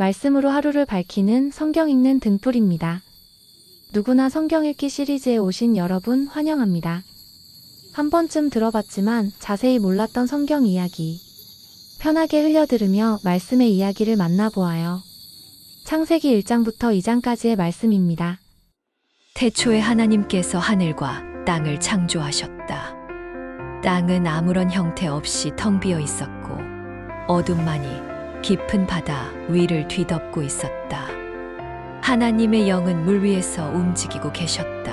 말씀으로 하루를 밝히는 성경 읽는 등불입니다. 누구나 성경 읽기 시리즈에 오신 여러분 환영합니다. 한 번쯤 들어봤지만 자세히 몰랐던 성경 이야기. 편하게 흘려들으며 말씀의 이야기를 만나보아요. 창세기 1장부터 2장까지의 말씀입니다. 태초에 하나님께서 하늘과 땅을 창조하셨다. 땅은 아무런 형태 없이 텅 비어 있었고 어둠만이 깊은 바다 위를 뒤덮고 있었다. 하나님의 영은 물 위에서 움직이고 계셨다.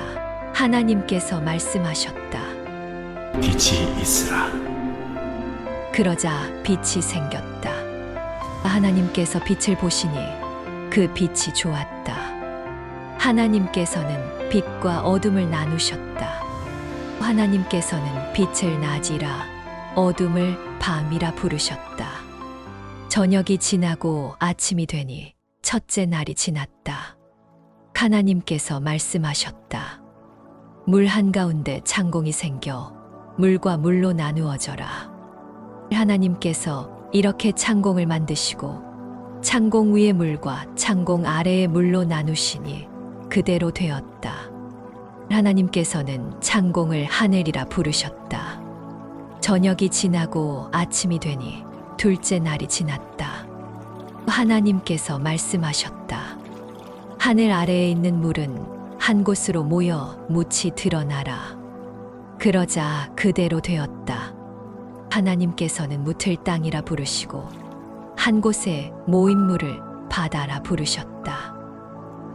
하나님께서 말씀하셨다. 빛이 있으라. 그러자 빛이 생겼다. 하나님께서 빛을 보시니 그 빛이 좋았다. 하나님께서는 빛과 어둠을 나누셨다. 하나님께서는 빛을 낮이라 어둠을 밤이라 부르셨다. 저녁이 지나고 아침이 되니 첫째 날이 지났다. 하나님께서 말씀하셨다. 물 한가운데 창공이 생겨 물과 물로 나누어져라. 하나님께서 이렇게 창공을 만드시고 창공 위의 물과 창공 아래의 물로 나누시니 그대로 되었다. 하나님께서는 창공을 하늘이라 부르셨다. 저녁이 지나고 아침이 되니 둘째 날이 지났다. 하나님께서 말씀하셨다. 하늘 아래에 있는 물은 한 곳으로 모여 묻히 드러나라. 그러자 그대로 되었다. 하나님께서는 묻을 땅이라 부르시고 한 곳에 모인 물을 바다라 부르셨다.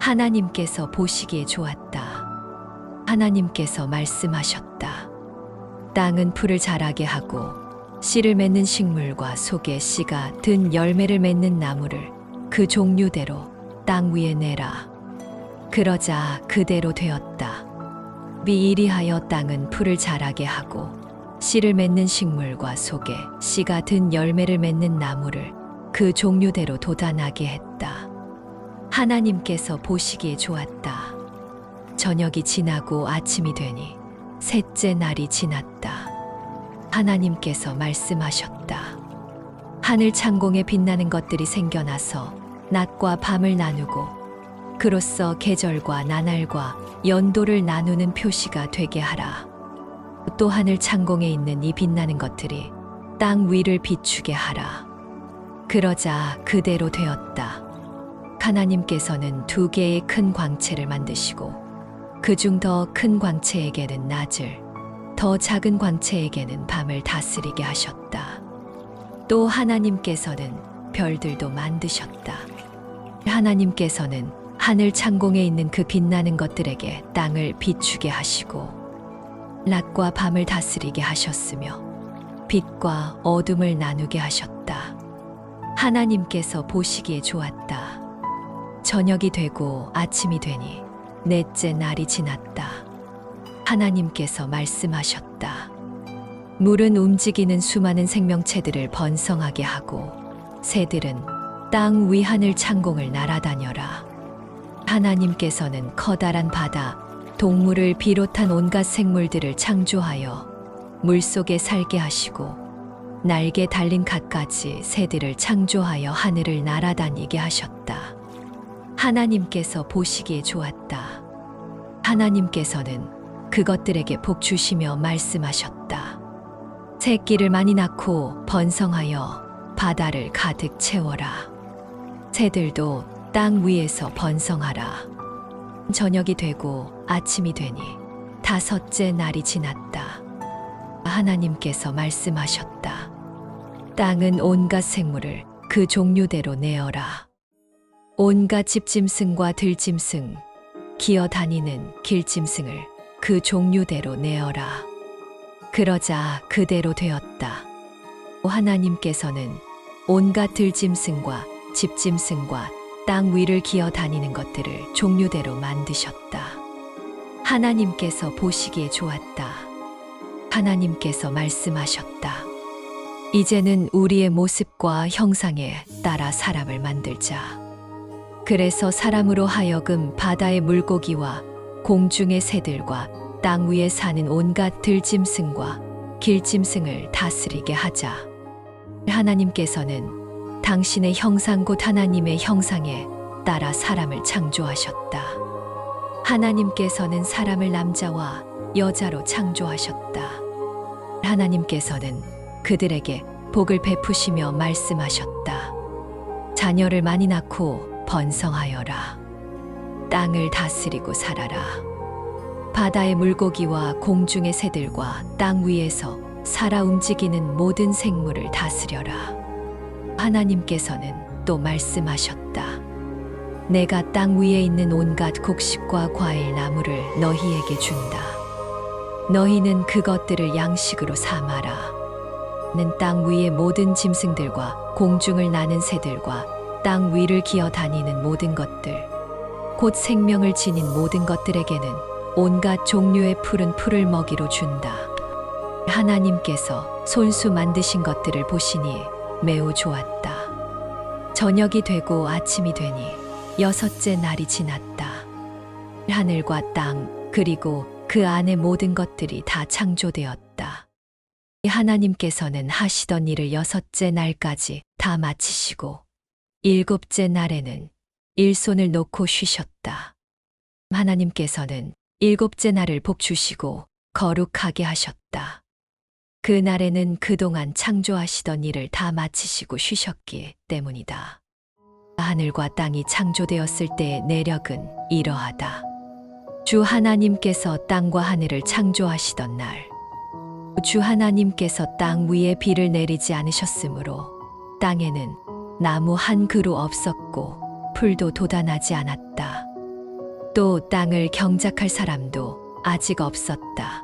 하나님께서 보시기에 좋았다. 하나님께서 말씀하셨다. 땅은 풀을 자라게 하고 씨를 맺는 식물과 속에 씨가 든 열매를 맺는 나무를 그 종류대로 땅 위에 내라. 그러자 그대로 되었다. 미이리하여 땅은 풀을 자라게 하고 씨를 맺는 식물과 속에 씨가 든 열매를 맺는 나무를 그 종류대로 돋아나게 했다. 하나님께서 보시기에 좋았다. 저녁이 지나고 아침이 되니 셋째 날이 지났다. 하나님께서 말씀하셨다. 하늘 창공에 빛나는 것들이 생겨나서 낮과 밤을 나누고 그로써 계절과 나날과 연도를 나누는 표시가 되게 하라. 또 하늘 창공에 있는 이 빛나는 것들이 땅 위를 비추게 하라. 그러자 그대로 되었다. 하나님께서는 두 개의 큰 광채를 만드시고 그중 더 큰 광채에게는 낮을, 더 작은 광채에게는 밤을 다스리게 하셨다. 또 하나님께서는 별들도 만드셨다. 하나님께서는 하늘 창공에 있는 그 빛나는 것들에게 땅을 비추게 하시고 낮과 밤을 다스리게 하셨으며 빛과 어둠을 나누게 하셨다. 하나님께서 보시기에 좋았다. 저녁이 되고 아침이 되니 넷째 날이 지났다. 하나님께서 말씀하셨다. 물은 움직이는 수많은 생명체들을 번성하게 하고 새들은 땅 위 하늘 창공을 날아다녀라. 하나님께서는 커다란 바다, 동물을 비롯한 온갖 생물들을 창조하여 물속에 살게 하시고 날개 달린 갖가지 새들을 창조하여 하늘을 날아다니게 하셨다. 하나님께서 보시기에 좋았다. 하나님께서는 그것들에게 복 주시며 말씀하셨다. 새끼를 많이 낳고 번성하여 바다를 가득 채워라. 새들도 땅 위에서 번성하라. 저녁이 되고 아침이 되니 다섯째 날이 지났다. 하나님께서 말씀하셨다. 땅은 온갖 생물을 그 종류대로 내어라. 온갖 집짐승과 들짐승, 기어다니는 길짐승을 그 종류대로 내어라. 그러자 그대로 되었다. 하나님께서는 온갖 들짐승과 집짐승과 땅 위를 기어다니는 것들을 종류대로 만드셨다. 하나님께서 보시기에 좋았다. 하나님께서 말씀하셨다. 이제는 우리의 모습과 형상에 따라 사람을 만들자. 그래서 사람으로 하여금 바다의 물고기와 공중의 새들과 땅 위에 사는 온갖 들짐승과 길짐승을 다스리게 하자. 하나님께서는 당신의 형상 곧 하나님의 형상에 따라 사람을 창조하셨다. 하나님께서는 사람을 남자와 여자로 창조하셨다. 하나님께서는 그들에게 복을 베푸시며 말씀하셨다. 자녀를 많이 낳고 번성하여라. 땅을 다스리고 살아라. 바다의 물고기와 공중의 새들과 땅 위에서 살아 움직이는 모든 생물을 다스려라. 하나님께서는 또 말씀하셨다. 내가 땅 위에 있는 온갖 곡식과 과일 나무를 너희에게 준다. 너희는 그것들을 양식으로 삼아라. 는 땅 위의 모든 짐승들과 공중을 나는 새들과 땅 위를 기어 다니는 모든 것들, 곧 생명을 지닌 모든 것들에게는 온갖 종류의 푸른 풀을 먹이로 준다. 하나님께서 손수 만드신 것들을 보시니 매우 좋았다. 저녁이 되고 아침이 되니 여섯째 날이 지났다. 하늘과 땅 그리고 그 안의 모든 것들이 다 창조되었다. 하나님께서는 하시던 일을 여섯째 날까지 다 마치시고 일곱째 날에는 일손을 놓고 쉬셨다. 하나님께서는 일곱째 날을 복주시고 거룩하게 하셨다. 그 날에는 그동안 창조하시던 일을 다 마치시고 쉬셨기 때문이다. 하늘과 땅이 창조되었을 때의 내력은 이러하다. 주 하나님께서 땅과 하늘을 창조하시던 날, 주 하나님께서 땅 위에 비를 내리지 않으셨으므로 땅에는 나무 한 그루 없었고 풀도 돋아나지 않았다. 또 땅을 경작할 사람도 아직 없었다.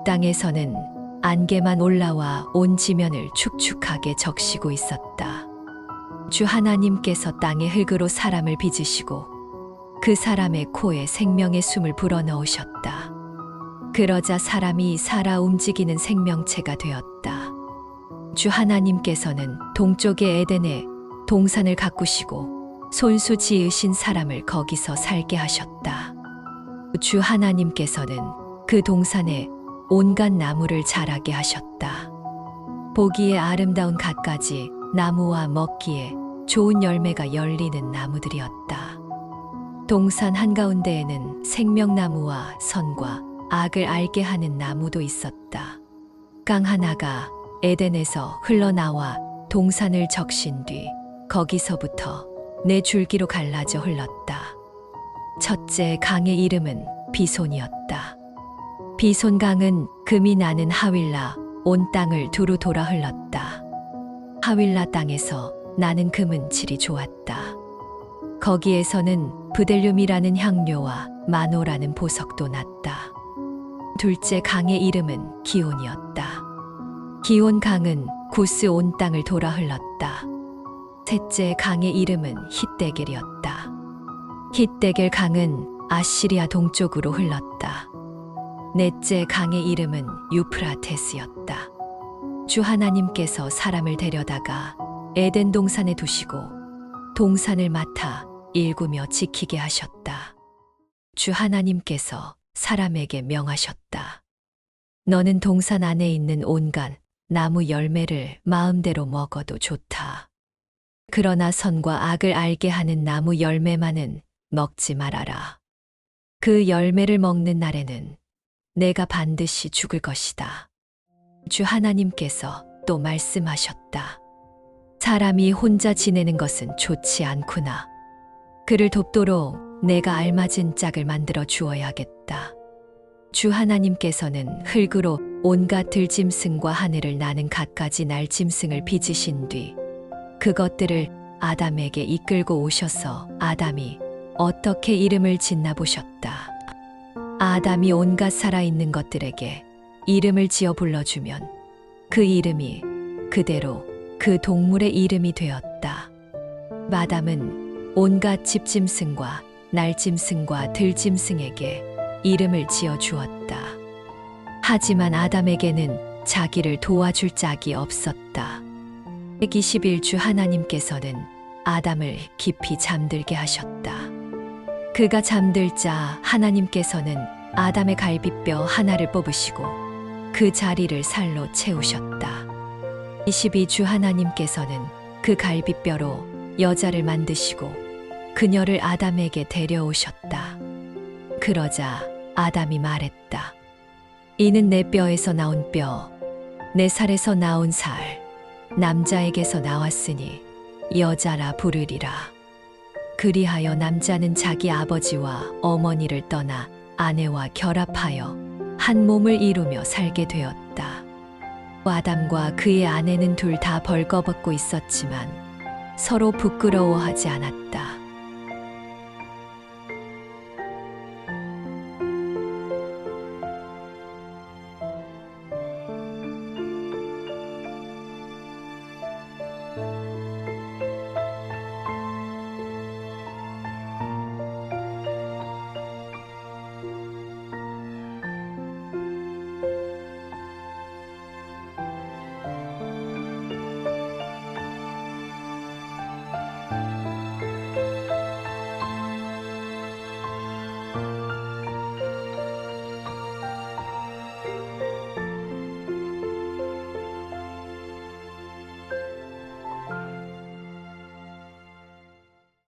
땅에서는 안개만 올라와 온 지면을 축축하게 적시고 있었다. 주 하나님께서 땅의 흙으로 사람을 빚으시고 그 사람의 코에 생명의 숨을 불어넣으셨다. 그러자 사람이 살아 움직이는 생명체가 되었다. 주 하나님께서는 동쪽의 에덴에 동산을 가꾸시고 손수 지으신 사람을 거기서 살게 하셨다. 주 하나님께서는 그 동산에 온갖 나무를 자라게 하셨다. 보기에 아름다운 갖가지 나무와 먹기에 좋은 열매가 열리는 나무들이었다. 동산 한가운데에는 생명나무와 선과 악을 알게 하는 나무도 있었다. 강 하나가 에덴에서 흘러나와 동산을 적신 뒤 거기서부터 네 줄기로 갈라져 흘렀다. 첫째 강의 이름은 비손이었다. 비손강은 금이 나는 하윌라 온 땅을 두루 돌아 흘렀다. 하윌라 땅에서 나는 금은 질이 좋았다. 거기에서는 브델륨이라는 향료와 마노라는 보석도 났다. 둘째 강의 이름은 기온이었다. 기온 강은 구스 온 땅을 돌아 흘렀다. 셋째 강의 이름은 hit데겔이었다. hit데겔 강은 아시리아 동쪽으로 흘렀다. 넷째 강의 이름은 유프라테스였다. 주 하나님께서 사람을 데려다가 에덴 동산에 두시고 동산을 맡아 일구며 지키게 하셨다. 주 하나님께서 사람에게 명하셨다. 너는 동산 안에 있는 온갖 나무 열매를 마음대로 먹어도 좋다. 그러나 선과 악을 알게 하는 나무 열매만은 먹지 말아라. 그 열매를 먹는 날에는 내가 반드시 죽을 것이다. 주 하나님께서 또 말씀하셨다. 사람이 혼자 지내는 것은 좋지 않구나. 그를 돕도록 내가 알맞은 짝을 만들어 주어야겠다. 주 하나님께서는 흙으로 온갖 들짐승과 하늘을 나는 갖가지 날짐승을 빚으신 뒤 그것들을 아담에게 이끌고 오셔서 아담이 어떻게 이름을 짓나 보셨다. 아담이 온갖 살아있는 것들에게 이름을 지어 불러주면 그 이름이 그대로 그 동물의 이름이 되었다. 아담은 온갖 집짐승과 날짐승과 들짐승에게 이름을 지어 주었다. 하지만 아담에게는 자기를 도와줄 짝이 없었다. 121주 하나님께서는 아담을 깊이 잠들게 하셨다. 그가 잠들자 하나님께서는 아담의 갈비뼈 하나를 뽑으시고 그 자리를 살로 채우셨다. 22주 하나님께서는 그 갈비뼈로 여자를 만드시고 그녀를 아담에게 데려오셨다. 그러자 아담이 말했다. 이는 내 뼈에서 나온 뼈, 내 살에서 나온 살, 남자에게서 나왔으니 여자라 부르리라. 그리하여 남자는 자기 아버지와 어머니를 떠나 아내와 결합하여 한 몸을 이루며 살게 되었다. 아담과 그의 아내는 둘 다 벌거벗고 있었지만 서로 부끄러워하지 않았다.